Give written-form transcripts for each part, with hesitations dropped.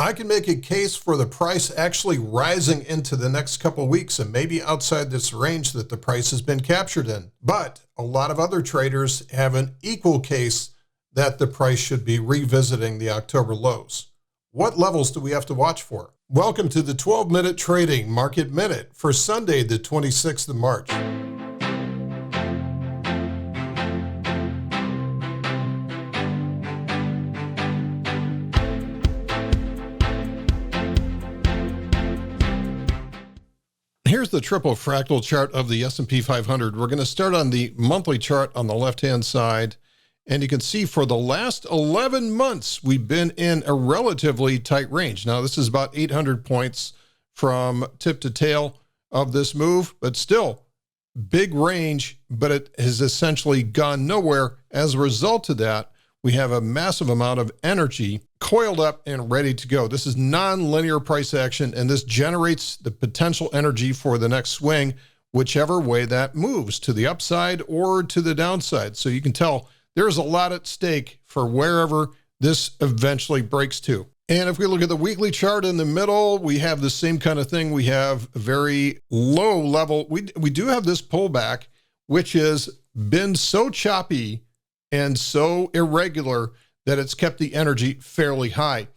I can make a case for the price actually rising into the next couple of weeks and maybe outside this range that the price has been captured in. But a lot of other traders have an equal case that the price should be revisiting the October lows. What levels do we have to watch for? Welcome to the 12-Minute Trading Market Minute for Sunday, the 26th of March. Here's the triple fractal chart of the S&P 500. We're going to start on the monthly chart on the left-hand side. And you can see for the last 11 months, we've been in a relatively tight range. Now, this is about 800 points from tip to tail of this move, but still big range, but it has essentially gone nowhere. As a result of that, we have a massive amount of energy coiled up and ready to go. This is non-linear price action, and this generates the potential energy for the next swing, whichever way that moves, to the upside or to the downside. So you can tell there's a lot at stake for wherever this eventually breaks to. And if we look at the weekly chart in the middle, we have the same kind of thing. We have a very low level. We do have this pullback, which has been so choppy and so irregular that it's kept the energy fairly high.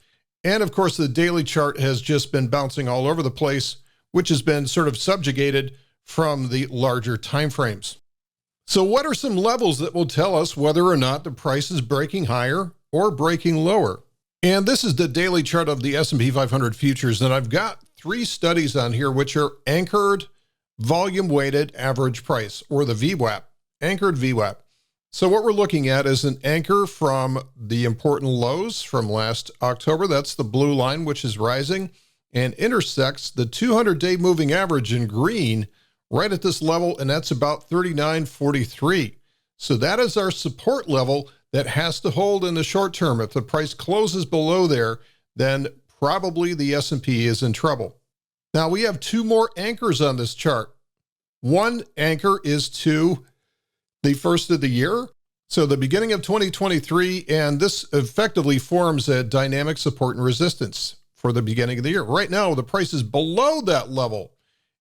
And of course, the daily chart has just been bouncing all over the place, which has been sort of subjugated from the larger time frames. So what are some levels that will tell us whether or not the price is breaking higher or breaking lower? And this is the daily chart of the S&P 500 futures. And I've got 3 studies on here, which are anchored volume-weighted average price, or the VWAP, anchored VWAP. So what we're looking at is an anchor from the important lows from last October. That's the blue line, which is rising and intersects the 200-day moving average in green right at this level, and that's about 39.43. So that is our support level that has to hold in the short term. If the price closes below there, then probably the S&P is in trouble. Now, we have 2 more anchors on this chart. One anchor is to the first of the year, so the beginning of 2023, and this effectively forms a dynamic support and resistance for the beginning of the year. Right now, the price is below that level.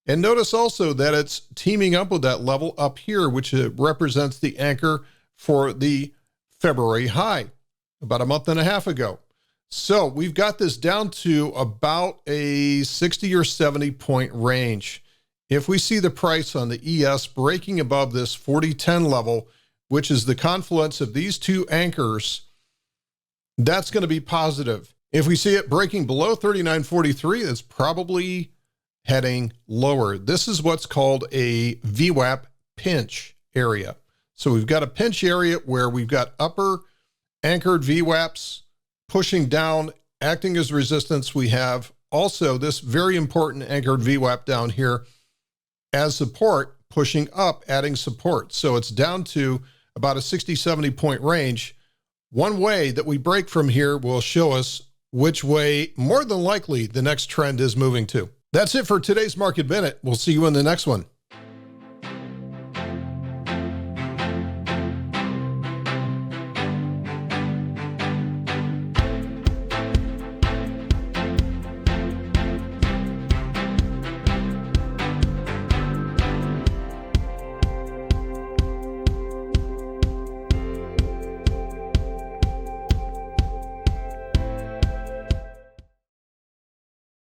And notice also that it's teaming up with that level up here, which represents the anchor for the February high about a month and a half ago. So we've got this down to about a 60 or 70 point range. If we see the price on the ES breaking above this 40.10 level, which is the confluence of these 2 anchors, that's going to be positive. If we see it breaking below 39.43, that's probably heading lower. This is what's called a VWAP pinch area. So we've got a pinch area where we've got upper anchored VWAPs pushing down, acting as resistance. We have also this very important anchored VWAP down here as support, pushing up, adding support. So it's down to about a 60, 70 point range. One way that we break from here will show us which way, more than likely, the next trend is moving to. That's it for today's Market Minute. We'll see you in the next one.